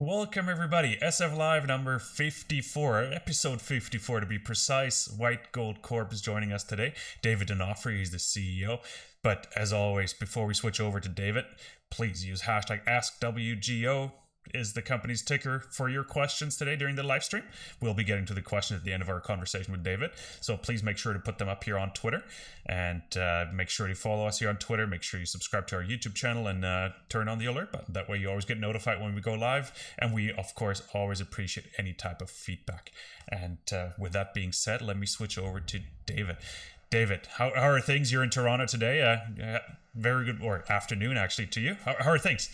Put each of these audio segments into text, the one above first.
Welcome everybody, SF Live number 54, episode 54 to be precise. White Gold Corp is joining us today. David D'Onofrio, he's the CEO. But as always, before we switch over to David, please use hashtag AskWGO is the company's ticker for your questions today during the live stream. We'll be getting to the questions at the end of our conversation with David, so please make sure to put them up here on Twitter, and make sure to follow us here on Twitter. Make sure you subscribe to our YouTube channel and turn on the alert button. That way you always get notified when we go live, and we of course always appreciate any type of feedback. And with that being said, let me switch over to David. David, how are things? You're in Toronto today. Very good, or afternoon actually to you. How are things?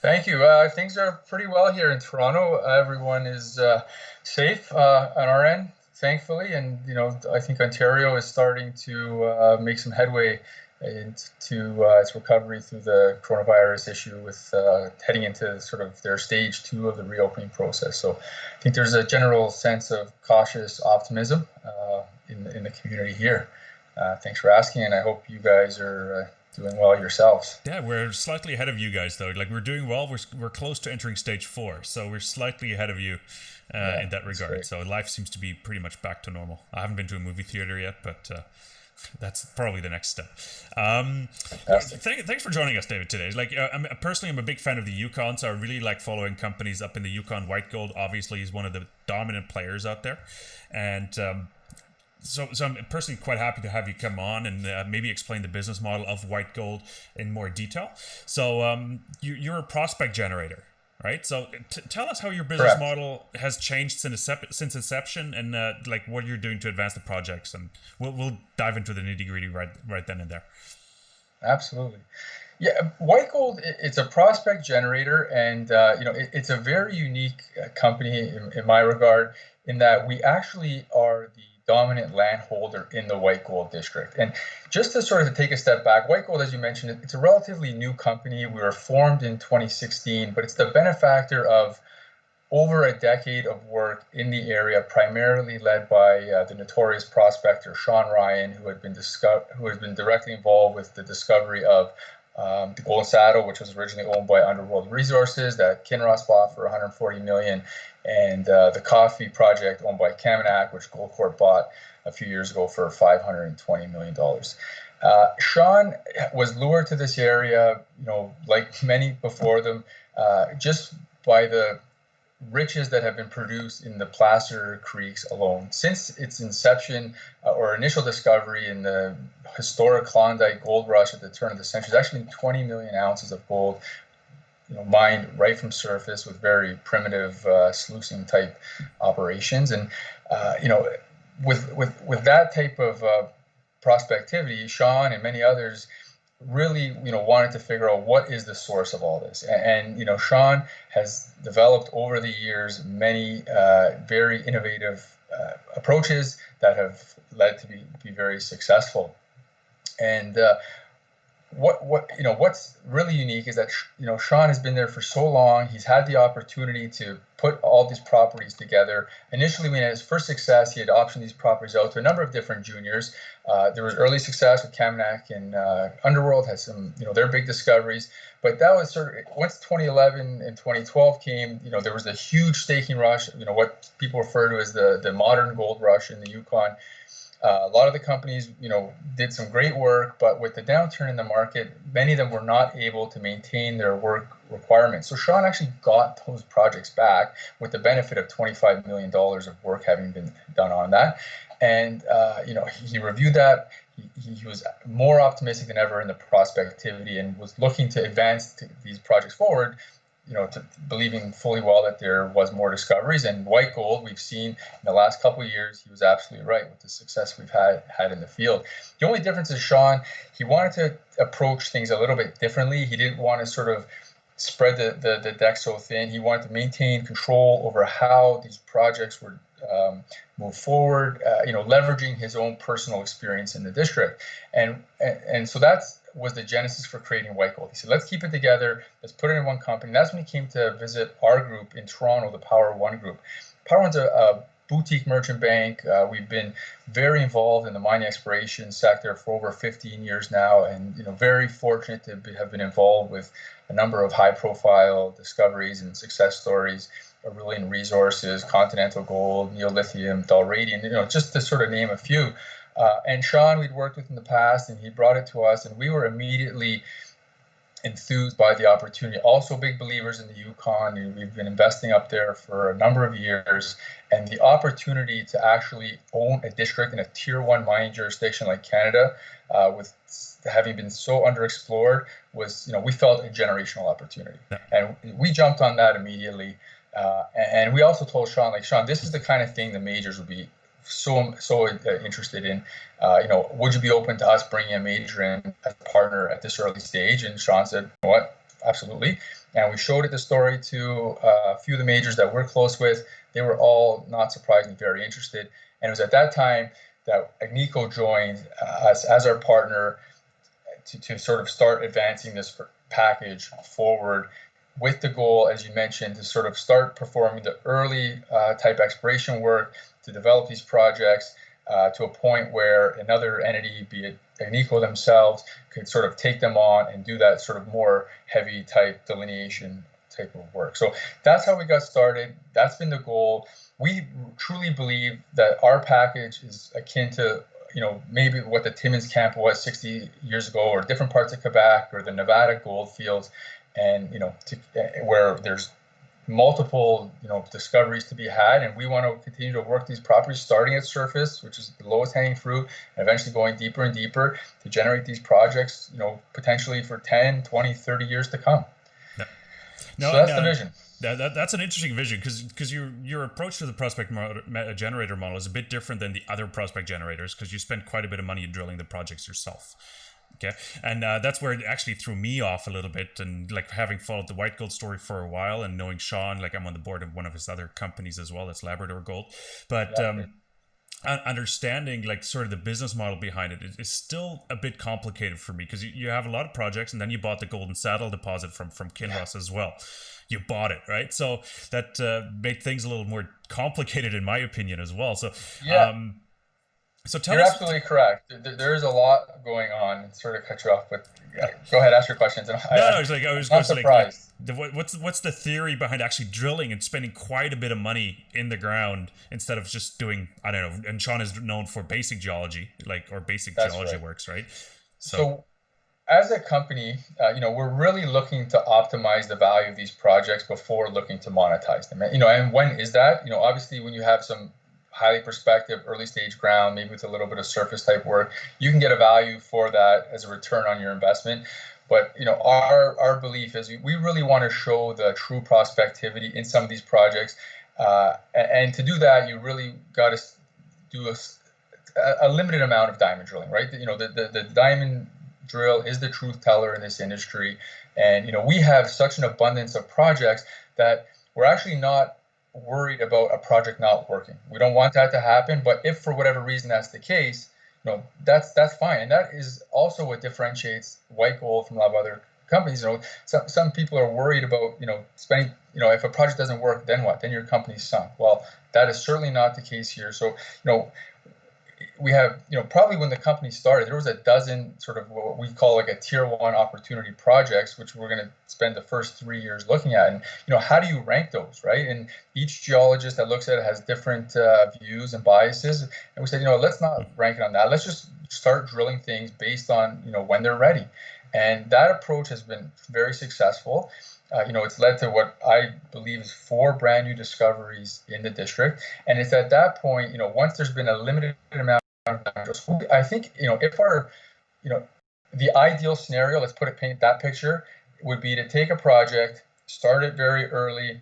Thank you. Things are pretty well here in Toronto. Everyone is safe on our end, thankfully, and I think Ontario is starting to make some headway into its recovery through the coronavirus issue, with heading into sort of their stage 2 of the reopening process. So I think there's a general sense of cautious optimism in the community here. Thanks for asking, and I hope you guys are doing well yourselves. Yeah, we're slightly ahead of you guys though. Like, we're doing well. We're close to entering stage 4, so we're slightly ahead of you in that regard. So life seems to be pretty much back to normal. I haven't been to a movie theater yet, but that's probably the next step. Thanks for joining us, David, today. Like, I'm a big fan of the Yukon, so I really like following companies up in the Yukon. White Gold obviously is one of the dominant players out there, and So I'm personally quite happy to have you come on and maybe explain the business model of White Gold in more detail. So you're a prospect generator, right? So tell us how your business model has changed since inception, and like what you're doing to advance the projects, and we'll dive into the nitty gritty right then and there. Absolutely. Yeah, White Gold, it's a prospect generator, and it's a very unique company in my regard, in that we actually are the dominant landholder in the White Gold district. And just to sort of take a step back, White Gold, as you mentioned, it's a relatively new company. We were formed in 2016, but it's the benefactor of over a decade of work in the area, primarily led by the notorious prospector Sean Ryan, who has been directly involved with the discovery of the Golden Saddle, which was originally owned by Underworld Resources, that Kinross bought for $140 million, and the coffee project owned by Kaminak, which Gold Corp bought a few years ago for $520 million. Sean was lured to this area, like many before them, just by the riches that have been produced in the Placer Creeks alone. Since its inception or initial discovery in the historic Klondike gold rush at the turn of the century, there's actually 20 million ounces of gold mined right from surface with very primitive sluicing type operations. And with that type of prospectivity, Sean and many others really wanted to figure out what is the source of all this. And Sean has developed over the years many very innovative approaches that have led to be very successful. And what's really unique is that Sean has been there for so long. He's had the opportunity to put all these properties together. Initially, when he had his first success, he had optioned these properties out to a number of different juniors. There was early success with Kaminak, and Underworld had some their big discoveries. But that was sort of, once 2011 and 2012 came, there was a huge staking rush. What people refer to as the modern gold rush in the Yukon. A lot of the companies, did some great work, but with the downturn in the market, many of them were not able to maintain their work requirements. So Sean actually got those projects back with the benefit of $25 million of work having been done on that. And, he reviewed that. He was more optimistic than ever in the prospectivity, and was looking to advance these projects forward, to believing fully well that there was more discoveries. And White Gold, we've seen in the last couple of years, he was absolutely right with the success we've had in the field. The only difference is Sean, he wanted to approach things a little bit differently. He didn't want to sort of spread the deck so thin. He wanted to maintain control over how these projects would move forward, leveraging his own personal experience in the district. And so that's was the genesis for creating White Gold. He said, let's keep it together. Let's put it in one company. And that's when he came to visit our group in Toronto, the Power One Group. Power One's a boutique merchant bank. We've been very involved in the mining exploration sector for over 15 years now, and very fortunate to have been involved with a number of high-profile discoveries and success stories. Aurelian Resources, Continental Gold, Neolithium, Dalradian, just to sort of name a few. And Sean, we'd worked with in the past, and he brought it to us, and we were immediately enthused by the opportunity. Also big believers in the Yukon. We've been investing up there for a number of years, and the opportunity to actually own a district in a tier 1 mining jurisdiction like Canada, with having been so underexplored, was, we felt a generational opportunity. Yeah. And we jumped on that immediately. And we also told Sean, like, Sean, this is the kind of thing the majors would be so interested in. Would you be open to us bringing a major in as a partner at this early stage? And Sean said, you know what, absolutely. And we showed it the story to a few of the majors that we're close with. They were all, not surprisingly, very interested. And it was at that time that Agnico joined us as our partner to sort of start advancing this package forward, with the goal, as you mentioned, to sort of start performing the early type exploration work to develop these projects to a point where another entity, be it Agnico themselves, could sort of take them on and do that sort of more heavy type delineation type of work. So that's how we got started. That's been the goal. We truly believe that our package is akin to maybe what the Timmins camp was 60 years ago, or different parts of Quebec, or the Nevada gold fields. And where there's multiple discoveries to be had, and we want to continue to work these properties starting at surface, which is the lowest hanging fruit, and eventually going deeper and deeper to generate these projects potentially for 10, 20, 30 years to come. Yeah. No, so that's the vision. That's an interesting vision, because your approach to the prospect generator model is a bit different than the other prospect generators, because you spend quite a bit of money drilling the projects yourself. Okay, and that's where it actually threw me off a little bit, and like having followed the White Gold story for a while, and knowing Sean, like I'm on the board of one of his other companies as well, that's Labrador Gold, but understanding like sort of the business model behind it is still a bit complicated for me, because you have a lot of projects, and then you bought the Golden Saddle deposit from Kinross as well. You bought it, right? So that made things a little more complicated in my opinion as well. So So tell You're us. absolutely correct. There is a lot going on. Sort of cut you off, but go ahead, ask your questions. I was going to like, what's the theory behind actually drilling and spending quite a bit of money in the ground instead of just doing, I don't know. And Sean is known for basic geology, basic geology works, right? So as a company, we're really looking to optimize the value of these projects before looking to monetize them. And when is that? Obviously, when you have some highly prospective early stage ground, maybe with a little bit of surface type work, you can get a value for that as a return on your investment. But our belief is we really want to show the true prospectivity in some of these projects, and to do that, you really got to do a limited amount of diamond drilling, right? The diamond drill is the truth teller in this industry, and we have such an abundance of projects that we're actually not worried about a project not working. We don't want that to happen, but if for whatever reason that's the case, that's fine. And that is also what differentiates White Gold from a lot of other companies. Some people are worried about, spending, if a project doesn't work, then what? Then your company's sunk. Well, that is certainly not the case here. So, we have, probably when the company started, there was a dozen sort of what we call like a tier 1 opportunity projects, which we're going to spend the first 3 years looking at. And, how do you rank those, right? And each geologist that looks at it has different views and biases. And we said, let's not rank it on that. Let's just start drilling things based on, when they're ready. And that approach has been very successful. It's led to what I believe is 4 brand new discoveries in the district. And it's at that point, once there's been a limited amount of time, I think, if our, the ideal scenario, let's paint that picture, would be to take a project, start it very early,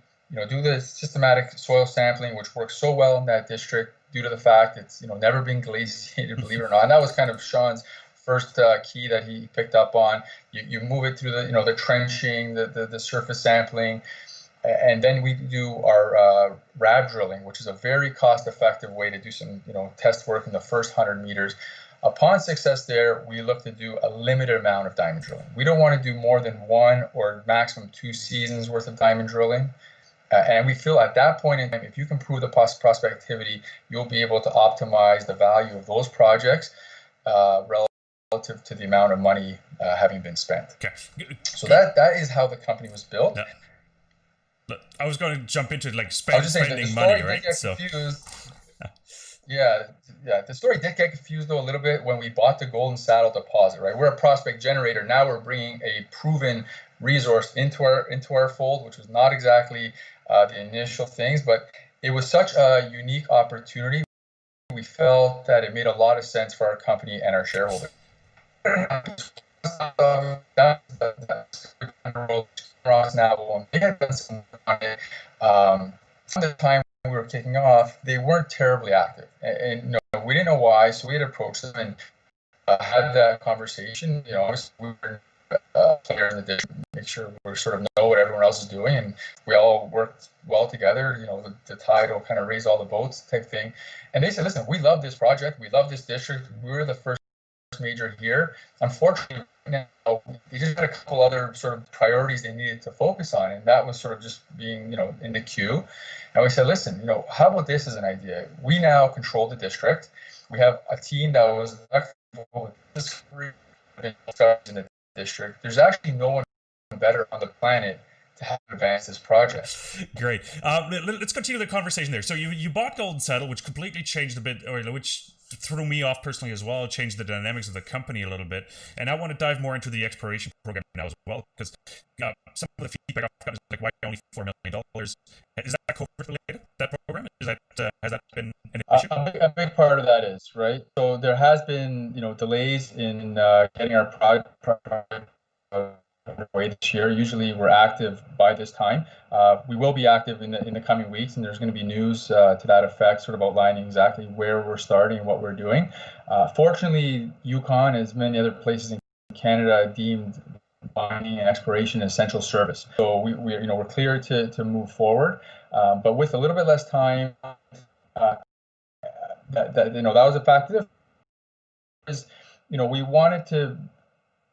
do the systematic soil sampling, which works so well in that district due to the fact it's, never been glaciated, believe it or not. And that was kind of Sean's first key that he picked up on. You move it through the the trenching, the surface sampling, and then we do our RAB drilling, which is a very cost-effective way to do some test work in the first 100 meters. Upon success there, we look to do a limited amount of diamond drilling. We don't want to do more than 1 or maximum 2 seasons worth of diamond drilling. And we feel at that point in time, if you can prove the prospectivity, you'll be able to optimize the value of those projects relative to the amount of money having been spent. Okay. So that is how the company was built. Yeah. I was going to jump into like spending money, right? The story did get confused though a little bit when we bought the Golden Saddle deposit, right? We're a prospect generator. Now we're bringing a proven resource into our fold, which was not exactly the initial things, but it was such a unique opportunity. We felt that it made a lot of sense for our company and our shareholders. Now, they had done some work on it. From the time we were kicking off, they weren't terribly active, and we didn't know why. So we had approached them and had that conversation. We were player in the district, make sure we sort of know what everyone else is doing, and we all worked well together. The tide will kind of raise all the boats type thing. And they said, listen, we love this project, we love this district. We were the first major here. Unfortunately, now they just had a couple other sort of priorities they needed to focus on, and that was sort of just being in the queue. And we said, listen, how about this as an idea? We now control the district. We have a team that was with discovery in the district. There's actually no one better on the planet to help advance this project. Great. Let's continue the conversation there. So you bought Golden Saddle, which completely changed a bit, or which threw me off personally as well, changed the dynamics of the company a little bit. And I want to dive more into the exploration program now as well, because some of the feedback I've gotten is like, why only $4 million? Is that COVID related, that program? Has that been an issue? A big part of that is, right? So there has been, delays in getting our project underway this year. Usually we're active by this time. We will be active in the coming weeks, and there's going to be news to that effect, sort of outlining exactly where we're starting and what we're doing. Fortunately, Yukon, as many other places in Canada, deemed mining and exploration essential service. So we're clear to move forward, but with a little bit less time. That was a factor. We wanted to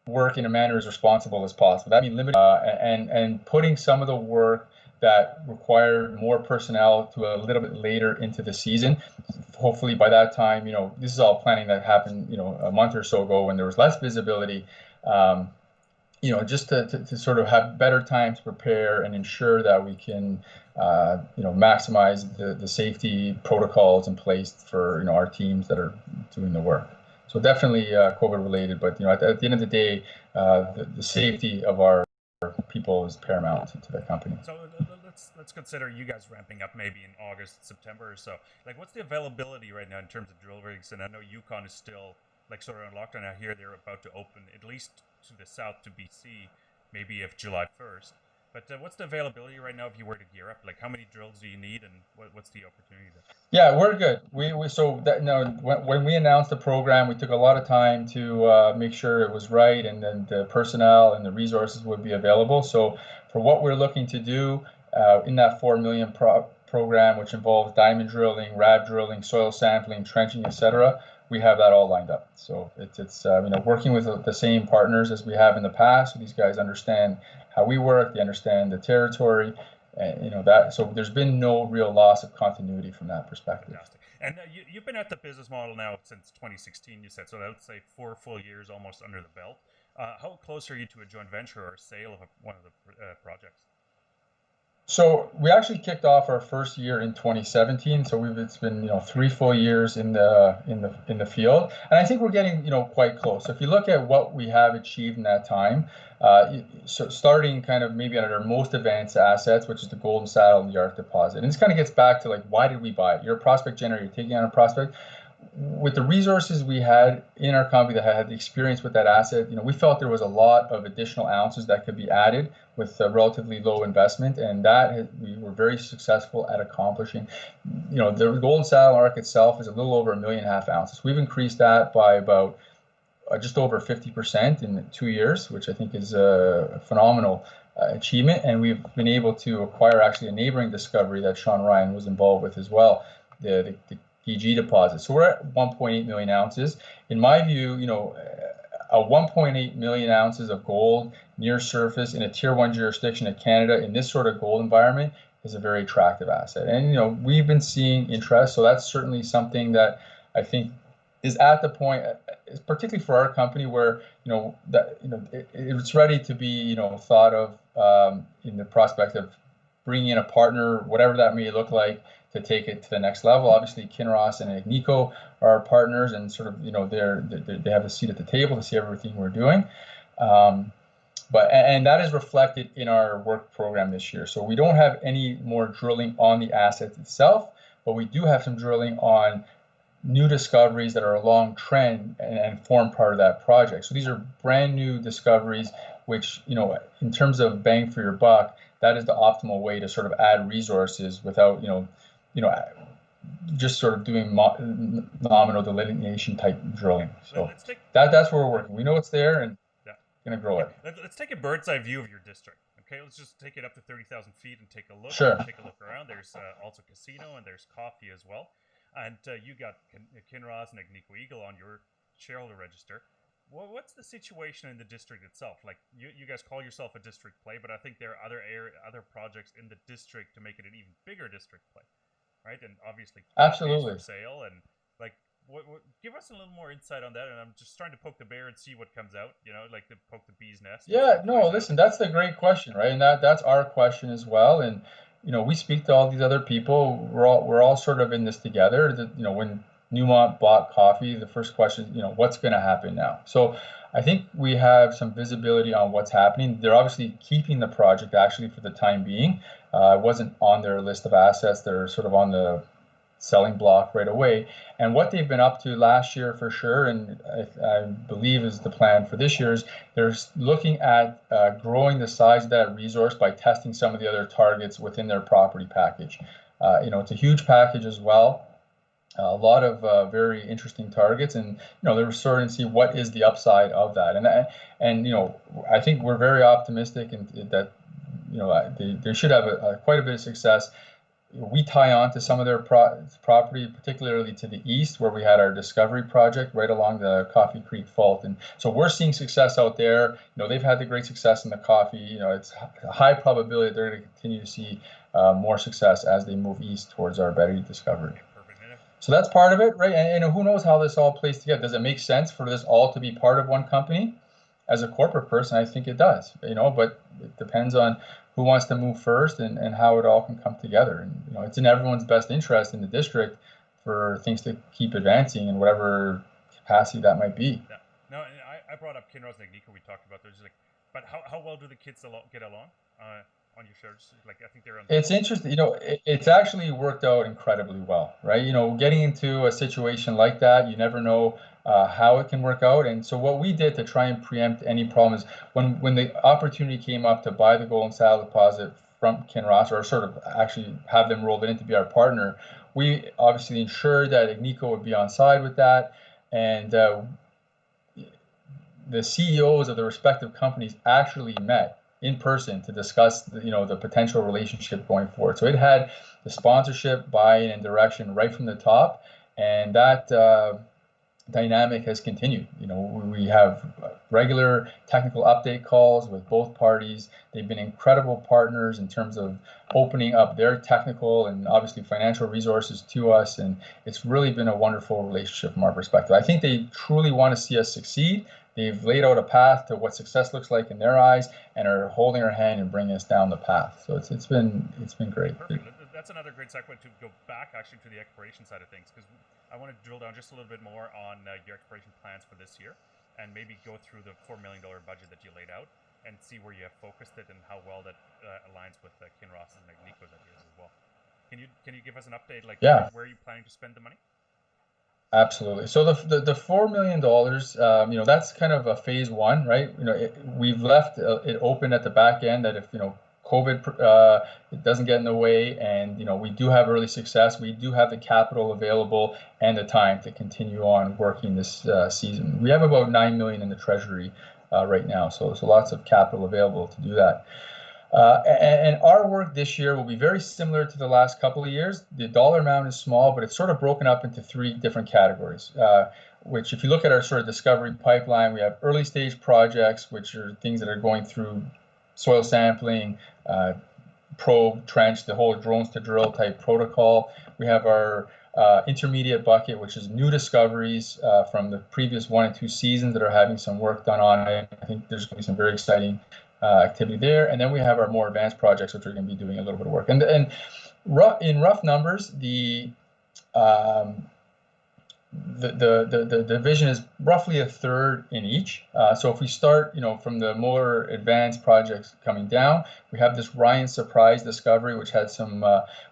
work in a manner as responsible as possible. That means limiting and putting some of the work that required more personnel to a little bit later into the season. Hopefully by that time, this is all planning that happened, a month or so ago when there was less visibility. Just to sort of have better time to prepare and ensure that we can, maximize the safety protocols in place for, our teams that are doing the work. So definitely COVID related, but at the end of the day, the safety of our people is paramount to the company. So let's consider you guys ramping up maybe in August, September or so. Like, what's the availability right now in terms of drill rigs? And I know Yukon is still like sort of on lockdown. I hear they're about to open at least to the south to BC, maybe if July 1st. But what's the availability right now if you were to gear up? Like, how many drills do you need, and what's the opportunity there? Yeah, we're good. When we announced the program, we took a lot of time to make sure it was right, and then the personnel and the resources would be available. So for what we're looking to do in that $4 million program, which involves diamond drilling, rad drilling, soil sampling, trenching, etc., we have that all lined up. So it's working with the same partners as we have in the past. So these guys understand how we work, they understand the territory, and that. So there's been no real loss of continuity from that perspective. Fantastic. And you've been at the business model now since 2016, you said. So let's say 4 full years almost under the belt. How close are you to a joint venture or a sale of one of the projects? So we actually kicked off our first year in 2017. So it's been 3 full years in the field, and I think we're getting quite close. So if you look at what we have achieved in that time, so starting kind of maybe at our most advanced assets, which is the Golden Saddle and the Arc deposit, and this kind of gets back to like, why did we buy it? You're a prospect generator, you're taking on a prospect. With the resources we had in our company that had the experience with that asset, we felt there was a lot of additional ounces that could be added with a relatively low investment, and that we were very successful at accomplishing. The Golden Saddle Arc itself is a little over 1.5 million ounces. We've increased that by about just over 50% in 2 years, which I think is a phenomenal achievement. And we've been able to acquire actually a neighboring discovery that Sean Ryan was involved with as well, the PG deposit. So we're at 1.8 million ounces. In my view, a 1.8 million ounces of gold near surface in a tier 1 jurisdiction of Canada in this sort of gold environment is a very attractive asset. And we've been seeing interest, so that's certainly something that I think is at the point, particularly for our company, where it's ready to be thought of in the prospect of bringing in a partner, whatever that may look like, to take it to the next level. Obviously, Kinross and Agnico are our partners, and sort of they have a seat at the table to see everything we're doing. And that is reflected in our work program this year. So we don't have any more drilling on the asset itself, but we do have some drilling on new discoveries that are along trend and form part of that project. So these are brand new discoveries, which, in terms of bang for your buck, that is the optimal way to sort of add resources without, just sort of doing nominal delineation type drilling. So that's where we're working. We know it's there, and going to grow it. Let's take a bird's eye view of your district. Okay, let's just take it up to 30,000 feet and take a look. Sure. Take a look around. There's also casino, and there's coffee as well. And you got Kinross and Agnico Eagle on your shareholder register. What's the situation in the district itself? Like, you guys call yourself a district play, but I think there are other projects in the district to make it an even bigger district play, right? And obviously, absolutely for sale. And like, give us a little more insight on that. And I'm just trying to poke the bear and see what comes out. Like to poke the bee's nest. Yeah, no, listen, that's the great question, right? And that's our question as well. And we speak to all these other people. We're all sort of in this together. When Newmont bought coffee, the first question, what's going to happen now? So I think we have some visibility on what's happening. They're obviously keeping the project actually for the time being. It wasn't on their list of assets. They're sort of on the selling block right away. And what they've been up to last year for sure, and I believe is the plan for this year, is they're looking at growing the size of that resource by testing some of the other targets within their property package. It's a huge package as well. A lot of very interesting targets, and they're starting to see what is the upside of that. And I think we're very optimistic and that they should have quite a bit of success. We tie on to some of their property, particularly to the east, where we had our discovery project right along the Coffee Creek Fault. And so we're seeing success out there. They've had the great success in the coffee. It's a high probability they're going to continue to see more success as they move east towards our Betty discovery. So that's part of it, right? And who knows how this all plays together? Does it make sense for this all to be part of one company? As a corporate person, I think it does, but it depends on who wants to move first and how it all can come together. And, it's in everyone's best interest in the district for things to keep advancing in whatever capacity that might be. Yeah. No, and I brought up Kinross and Agnico. We talked about those. But how well do the kids get along on your shares? Like, I think they're on. It's interesting. It's actually worked out incredibly well, right? Getting into a situation like that, you never know how it can work out. And so what we did to try and preempt any problems, when the opportunity came up to buy the gold and saddle deposit from Kinross, or sort of actually have them rolled in to be our partner, we obviously ensured that Agnico would be on side with that. And the CEOs of the respective companies actually met in person to discuss the potential relationship going forward. So it had the sponsorship, buy-in, and direction right from the top, and that dynamic has continued. We have regular technical update calls with both parties. They've been incredible partners in terms of opening up their technical and obviously financial resources to us, and it's really been a wonderful relationship from our perspective. I think they truly want to see us succeed. They've laid out a path to what success looks like in their eyes and are holding our hand and bringing us down the path. So it's been great. Perfect. That's another great segue to go back actually to the exploration side of things, because I want to drill down just a little bit more on your exploration plans for this year, and maybe go through the $4 million budget that you laid out and see where you have focused it and how well that aligns with Kinross and Agnico's ideas as well. Can you give us an update, like where are you planning to spend the money? Absolutely. So the $4 million, that's kind of a phase one, right? We've left it open at the back end that if COVID it doesn't get in the way, and we do have early success, we do have the capital available and the time to continue on working this season. We have about $9 million in the treasury right now, so lots of capital available to do that. And our work this year will be very similar to the last couple of years. The dollar amount is small, but it's sort of broken up into three different categories, which if you look at our sort of discovery pipeline, we have early stage projects, which are things that are going through soil sampling, probe, trench, the whole drones to drill type protocol. We have our intermediate bucket, which is new discoveries from the previous 1 and 2 seasons that are having some work done on it. I think there's going to be some very exciting activity there. And then we have our more advanced projects, which are going to be doing a little bit of work. And in rough numbers, the division is roughly a third in each. So if we start, from the more advanced projects coming down, we have this Ryan Surprise discovery, which had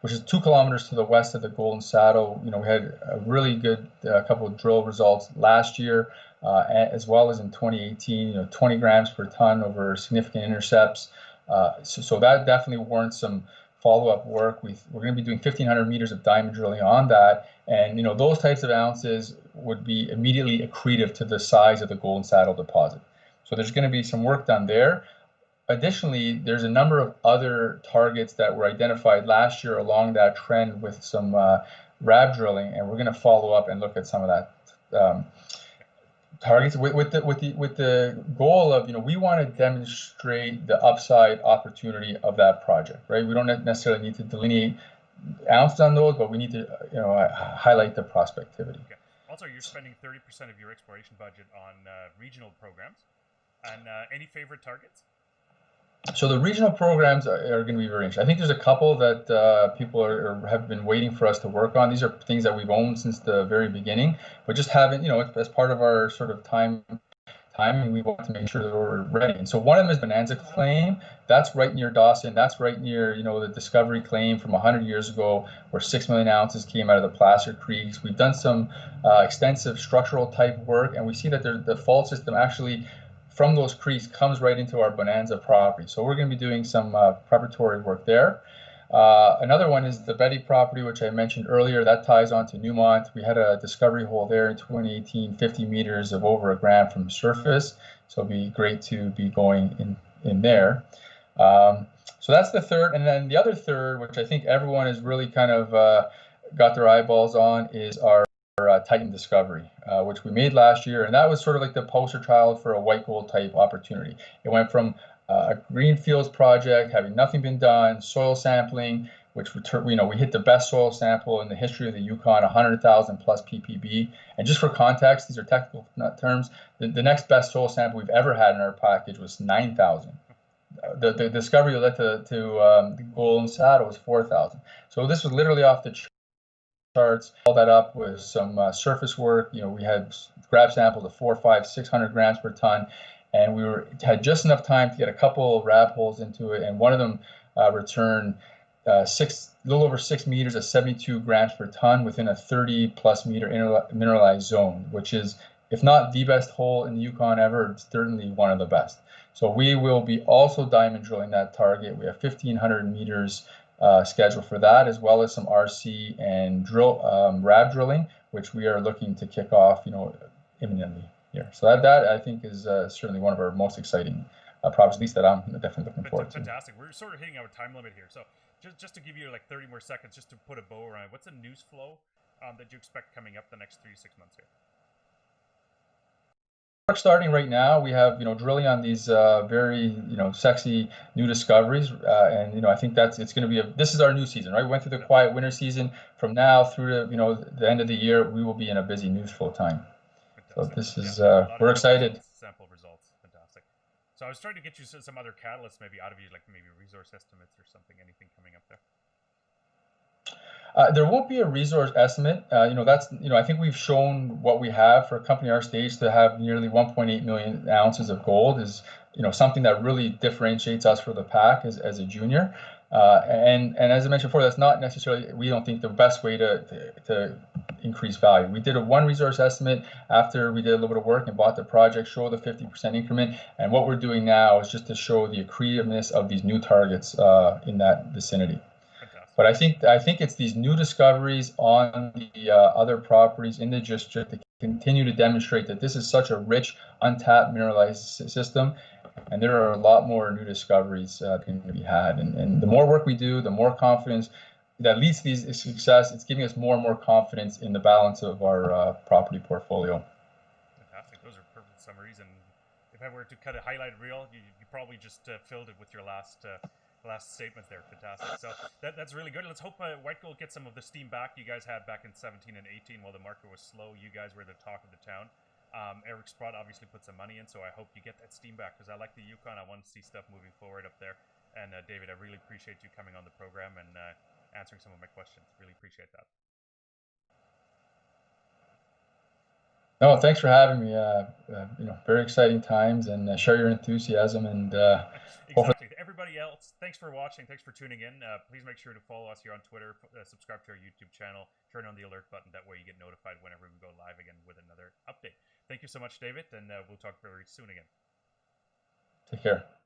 which is 2 kilometers to the west of the Golden Saddle. We had a really good couple of drill results last year, as well as in 2018. 20 grams per ton over significant intercepts. So that definitely warrants some follow-up work. We're going to be doing 1,500 meters of diamond drilling on that, and those types of ounces would be immediately accretive to the size of the Golden Saddle deposit. So there's going to be some work done there. Additionally, there's a number of other targets that were identified last year along that trend with some RAB drilling, and we're going to follow up and look at some of that targets with the goal of we want to demonstrate the upside opportunity of that project, right? We don't necessarily need to delineate ounces on those, but we need to highlight the prospectivity. Okay. Also, you're spending 30% of your exploration budget on regional programs, and any favorite targets? So the regional programs are going to be very interesting. I think there's a couple that people have been waiting for us to work on. These are things that we've owned since the very beginning, but just haven't, as part of our sort of timing, we want to make sure that we're ready. And so one of them is Bonanza Claim. That's right near Dawson. That's right near, the Discovery Claim from 100 years ago, where 6 million ounces came out of the Placer Creeks. We've done some extensive structural type work, and we see that the fault system actually from those creeks comes right into our Bonanza property. So we're going to be doing some preparatory work there. Another one is the Betty property, which I mentioned earlier. That ties on to Newmont. We had a discovery hole there in 2018, 50 meters of over a gram from surface. So it'd be great to be going in there. So that's the third. And then the other third, which I think everyone has really kind of got their eyeballs on, is our Titan discovery, which we made last year, and that was sort of like the poster child for a white gold type opportunity. It went from a greenfields project, having nothing been done, soil sampling, which we hit the best soil sample in the history of the Yukon, 100,000 plus ppb. And just for context, these are technical terms. The next best soil sample we've ever had in our package was 9,000. The discovery that led to the Golden Saddle was 4,000. So this was literally off the charts. All that up with some surface work. We had grab samples of 400, 500, 600 grams per ton, and we had just enough time to get a couple RAB holes into it, and one of them returned a little over 6 meters of 72 grams per ton within a 30 plus meter mineralized zone, which is, if not the best hole in the Yukon ever, it's certainly one of the best. So we will be also diamond drilling that target. We have 1,500 meters scheduled for that, as well as some RC and RAB drilling, which we are looking to kick off, imminently here. So that I think is certainly one of our most exciting projects, at least that I'm definitely looking forward to. Fantastic. We're sort of hitting our time limit here, so just to give you like 30 more seconds, just to put a bow around it, what's the news flow that you expect coming up the next 3 to 6 months here? Work starting right now. We have drilling on these very sexy new discoveries, and I think it's going to be this is our new season, right? We went through the quiet winter season. From now through to the end of the year, we will be in a busy news flow time. Fantastic. So this is we're excited. Sample results, fantastic. So I was trying to get you some other catalysts maybe out of you, like maybe resource estimates or something. Anything coming up there? There won't be a resource estimate. I think we've shown what we have for a company our stage to have nearly 1.8 million ounces of gold is, something that really differentiates us for the pack as a junior. And as I mentioned before, that's not necessarily, we don't think, the best way to increase value. We did one resource estimate after we did a little bit of work and bought the project, show the 50% increment. And what we're doing now is just to show the accretiveness of these new targets in that vicinity. But I think it's these new discoveries on the other properties in the district that continue to demonstrate that this is such a rich, untapped mineralized system, and there are a lot more new discoveries can be had. And the more work we do, the more confidence that leads to these success. It's giving us more and more confidence in the balance of our property portfolio. Fantastic. Those are perfect summaries. And if I were to cut a highlight reel, you probably just filled it with your last last statements there, fantastic. So that's really good. Let's hope White Gold gets some of the steam back you guys had back in 17 and 18 while the market was slow. You guys were the talk of the town. Eric Sprott obviously put some money in, so I hope you get that steam back because I like the Yukon. I want to see stuff moving forward up there. And David, I really appreciate you coming on the program and answering some of my questions. Really appreciate that. No, thanks for having me. Very exciting times, and share your enthusiasm. And exactly. To everybody else, thanks for watching. Thanks for tuning in. Please make sure to follow us here on Twitter. Subscribe to our YouTube channel. Turn on the alert button. That way you get notified whenever we go live again with another update. Thank you so much, David, and we'll talk very soon again. Take care.